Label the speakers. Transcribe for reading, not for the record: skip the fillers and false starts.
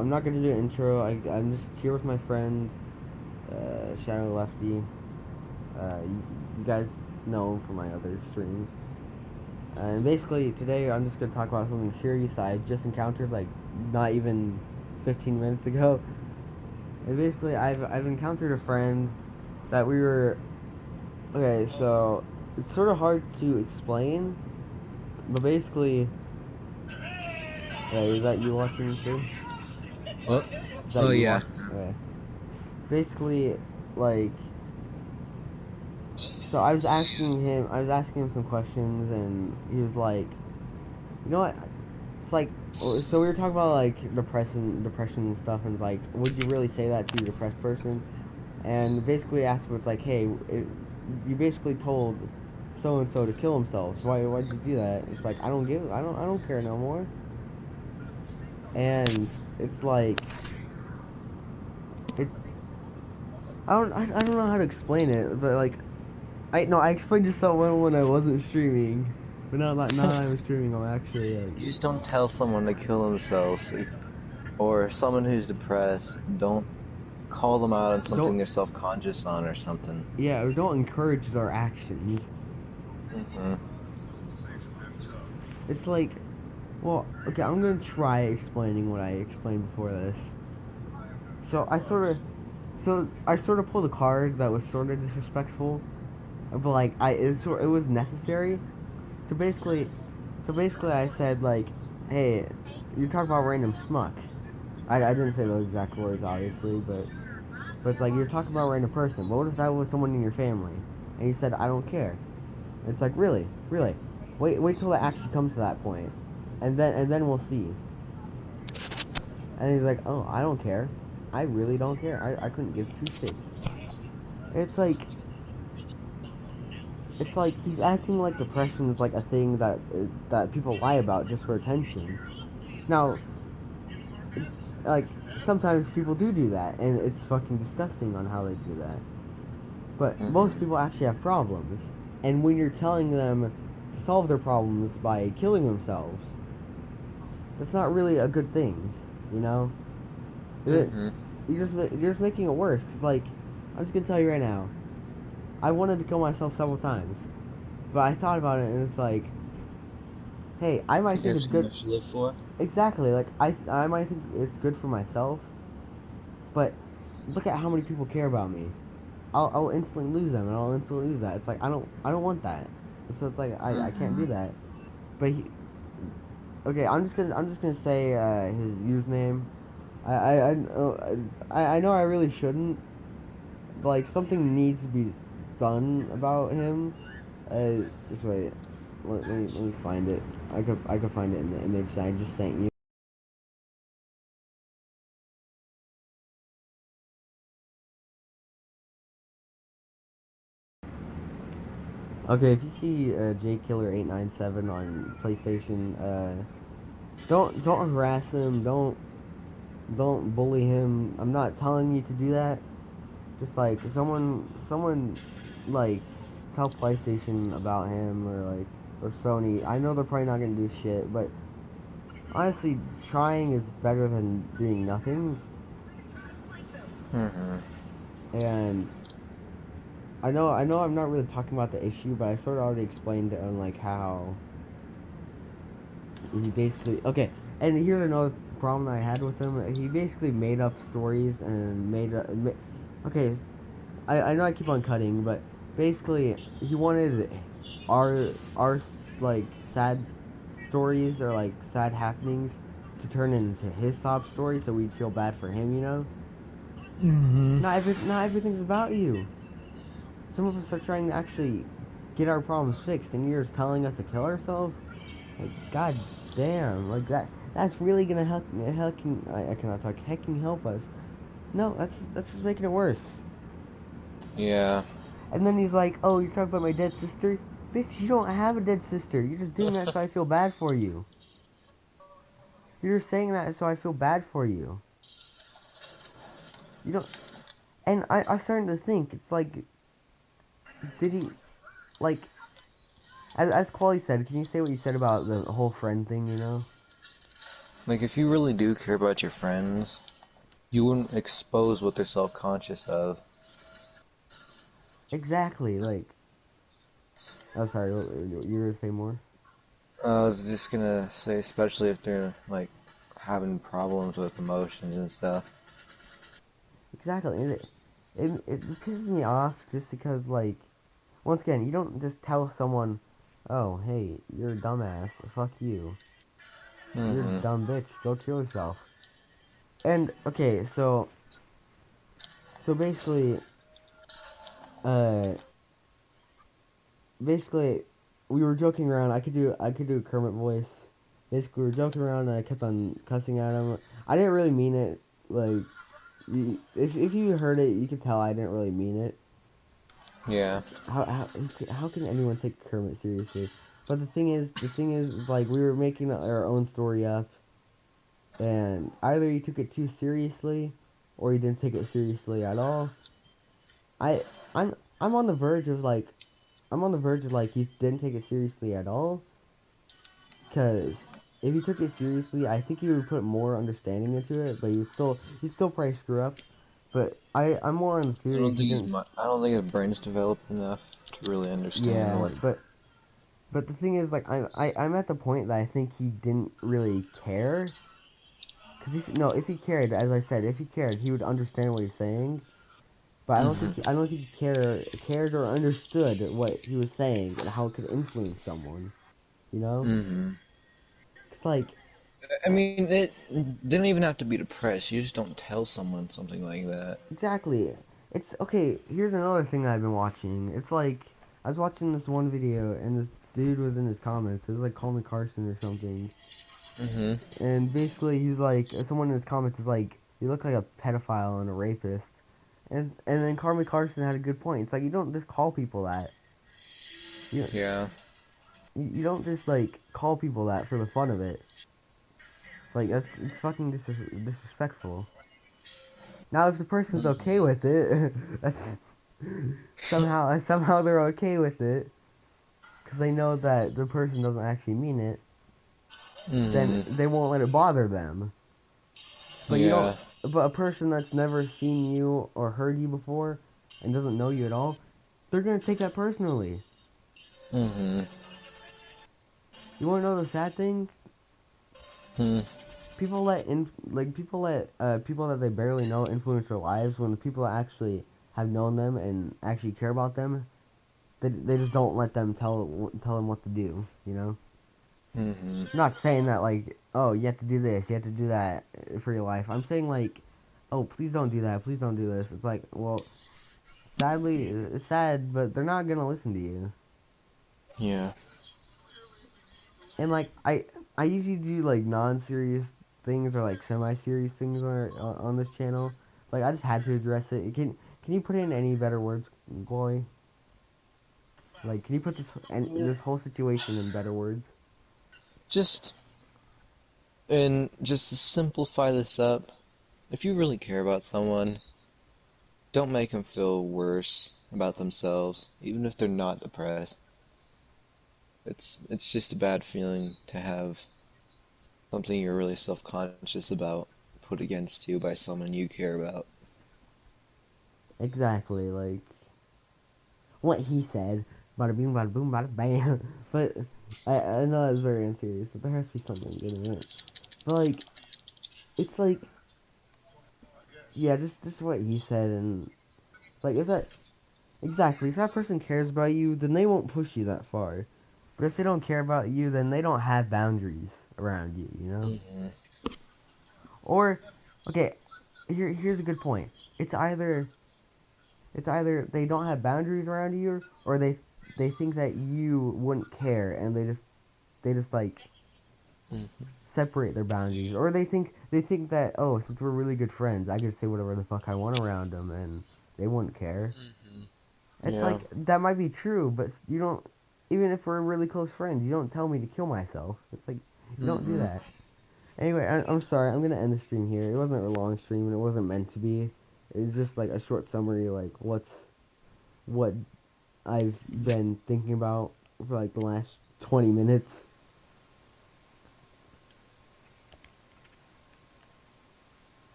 Speaker 1: I'm not gonna do an intro. I'm just here with my friend, Shadow Lefty. You guys know him from my other streams. And basically, today I'm just gonna talk about something serious I just encountered, like, not even 15 minutes ago. And basically, I've encountered a friend that we were. Okay, so it's sort of hard to explain, but basically, is that you watching the stream?
Speaker 2: Oh,
Speaker 1: Is that
Speaker 2: oh
Speaker 1: you
Speaker 2: yeah.
Speaker 1: watching? Okay. Basically, like, so I was asking him some questions, and he was like, you know what? It's like, so we were talking about like depression and stuff, and it's like, would you really say that to a depressed person? And basically asked him, it's like, hey, you basically told so and so to kill himself. So why did you do that? It's like, I don't care no more. And it's like, it's I don't know how to explain it, but like, I explained it so well when I wasn't streaming, but now that I'm streaming, I'm actually like,
Speaker 2: You just don't tell someone to kill themselves, or someone who's depressed. Don't call them out on something
Speaker 1: don't,
Speaker 2: they're self-conscious on or something.
Speaker 1: yeah, or don't encourage their actions.
Speaker 2: hmm
Speaker 1: It's like, well, okay, I'm gonna try explaining what I explained before this. So I sort of pulled a card that was sort of disrespectful, but like it was necessary. So basically, I said like, hey, you're talking about random smuck. I didn't say those exact words, obviously, but it's like you're talking about a random person. But what if that was someone in your family? And he said, I don't care. And it's like, really, really. Wait till it actually comes to that point, and then we'll see. And he's like, oh, I don't care. I really don't care. I couldn't give two shits. It's like he's acting like depression is like a thing that people lie about just for attention. Now, like sometimes people do that, and it's fucking disgusting on how they do that. But most
Speaker 2: hmm
Speaker 1: people actually have problems, and when you're telling them to solve their problems by killing themselves, that's not really a good thing, you know. It,
Speaker 2: hmm
Speaker 1: you're just making it worse. Cause like, I'm just gonna tell you right now, I wanted to kill myself several times, but I thought about it, and it's like, hey, I might
Speaker 2: You
Speaker 1: think
Speaker 2: have
Speaker 1: it's
Speaker 2: so
Speaker 1: good.
Speaker 2: much to live for.
Speaker 1: Exactly, like I might think it's good for myself, but look at how many people care about me. I'll instantly lose them, and I'll instantly lose that. It's like I don't want that. So it's like I can't do
Speaker 2: hmm
Speaker 1: that. But okay, I'm just gonna say his username. I know I really shouldn't. Like something needs to be done about him. Just wait. Let me find it. I could find it in the image that I just sent you. Okay, if you see JKiller897 on PlayStation, don't harass him. Don't bully him. I'm not telling you to do that. Just like someone like tell PlayStation about him or Sony. I know they're probably not gonna do shit, but honestly, trying is better than doing nothing.
Speaker 2: hmm
Speaker 1: And I know I'm not really talking about the issue, but I sort of already explained it on like how he basically okay. And here's another problem I had with him. He basically made up stories and okay. I know I keep on cutting, but basically he wanted our like sad stories or like sad happenings to turn into his sob story, so we'd feel bad for him, you know.
Speaker 2: hmm
Speaker 1: Not everything's about you. Some of us are trying to actually get our problems fixed, and you're just telling us to kill ourselves. Like, god damn, like that's really gonna I cannot talk, hecking help us. No, that's just making it worse.
Speaker 2: Yeah.
Speaker 1: And then he's like, oh, you're talking about my dead sister? Bitch, you don't have a dead sister. You're just doing that so I feel bad for you. You're just saying that so I feel bad for you. You don't, and I'm starting to think, it's like, did he, like, as Quali said, can you say what you said about the whole friend thing, you know?
Speaker 2: Like, if you really do care about your friends, you wouldn't expose what they're self-conscious of.
Speaker 1: Exactly. Like, oh, sorry, you were gonna say more?
Speaker 2: I was just gonna say, especially if they're, like, having problems with emotions and stuff.
Speaker 1: Exactly. And it pisses me off just because, like, once again, you don't just tell someone, oh, hey, you're a dumbass. Fuck you. You're a
Speaker 2: Mm-hmm.
Speaker 1: dumb bitch. Go kill yourself. And okay, so uh, basically, we were joking around. I could do a Kermit voice. Basically, we were joking around, and I kept on cussing at him. I didn't really mean it. Like, if you heard it, you could tell I didn't really mean it.
Speaker 2: Yeah.
Speaker 1: How can anyone take Kermit seriously? But the thing is, like we were making our own story up, and either you took it too seriously, or you didn't take it seriously at all. I I'm I'm on the verge of like you didn't take it seriously at all, cause if you took it seriously, I think you would put more understanding into it, but you still probably screw up. But I'm more on the
Speaker 2: I
Speaker 1: theory
Speaker 2: don't
Speaker 1: he
Speaker 2: think
Speaker 1: didn't.
Speaker 2: I don't think his brain's developed enough to really understand
Speaker 1: Yeah,
Speaker 2: what.
Speaker 1: but the thing is, like, I'm at the point that I think he didn't really care. Cause if he cared, as I said, if he cared, he would understand what he's saying. But
Speaker 2: Mm-hmm.
Speaker 1: I don't think he cared or understood what he was saying and how it could influence someone. You know?
Speaker 2: Mm-hmm.
Speaker 1: It's like,
Speaker 2: I mean, it didn't even have to be depressed. You just don't tell someone something like that.
Speaker 1: exactly. It's okay. Here's another thing I've been watching. It's like I was watching this one video and this dude was in his comments. It was like Call Me Carson or something.
Speaker 2: Mm-hmm.
Speaker 1: And basically, he's like, someone in his comments is like, you look like a pedophile and a rapist. And then Carmen Carson had a good point. It's like you don't just call people that. You
Speaker 2: Yeah.
Speaker 1: you don't just like call people that for the fun of it. It's like it's fucking disrespectful. Now if the person's okay
Speaker 2: Mm-hmm.
Speaker 1: with it, that's somehow they're okay with it because they know that the person doesn't actually mean it. Then
Speaker 2: Mm-hmm.
Speaker 1: they won't let it bother them. But you don't.
Speaker 2: Yeah.
Speaker 1: But a person that's never seen you or heard you before and doesn't know you at all, they're gonna take that personally.
Speaker 2: Mm-hmm.
Speaker 1: You wanna know the sad thing?
Speaker 2: Hmm.
Speaker 1: People that they barely know influence their lives when the people that actually have known them and actually care about them, they just don't let them tell them what to do. You know.
Speaker 2: Mm-hmm.
Speaker 1: I'm not saying that like, oh, you have to do this, you have to do that for your life. I'm saying like, oh, please don't do that, please don't do this. It's like, well, sadly, it's sad, but they're not gonna listen to you.
Speaker 2: Yeah.
Speaker 1: And like, I usually do like non-serious things or like semi-serious things on this channel. Like, I just had to address it. Can you put in any better words, Glory? Like, can you put this whole situation in better words?
Speaker 2: Just just to simplify this up, if you really care about someone, don't make them feel worse about themselves, even if they're not depressed. It's just a bad feeling to have something you're really self-conscious about put against you by someone you care about.
Speaker 1: Exactly, like what he said. Bada bing, bada boom, bada bam. But I know that's very unserious, but there has to be something good in it. But like, it's like, yeah, just what he said, and it's like, is that exactly? If that person cares about you, then they won't push you that far. But if they don't care about you, then they don't have boundaries around you, you know?
Speaker 2: Hmm.
Speaker 1: Or, okay, here's a good point. It's either they don't have boundaries around you, or they think that you wouldn't care, and they just like
Speaker 2: Hmm.
Speaker 1: separate their boundaries, or they think that, oh, since we're really good friends, I could say whatever the fuck I want around them, and they wouldn't care.
Speaker 2: Hmm.
Speaker 1: It's
Speaker 2: Yeah.
Speaker 1: like that might be true, but you don't. Even if we're really close friends, you don't tell me to kill myself. It's like you don't do
Speaker 2: Mm-mm.
Speaker 1: that. Anyway, I'm sorry. I'm gonna end the stream here. It wasn't a long stream, and it wasn't meant to be. It was just like a short summary, like what I've been thinking about for like the last 20 minutes.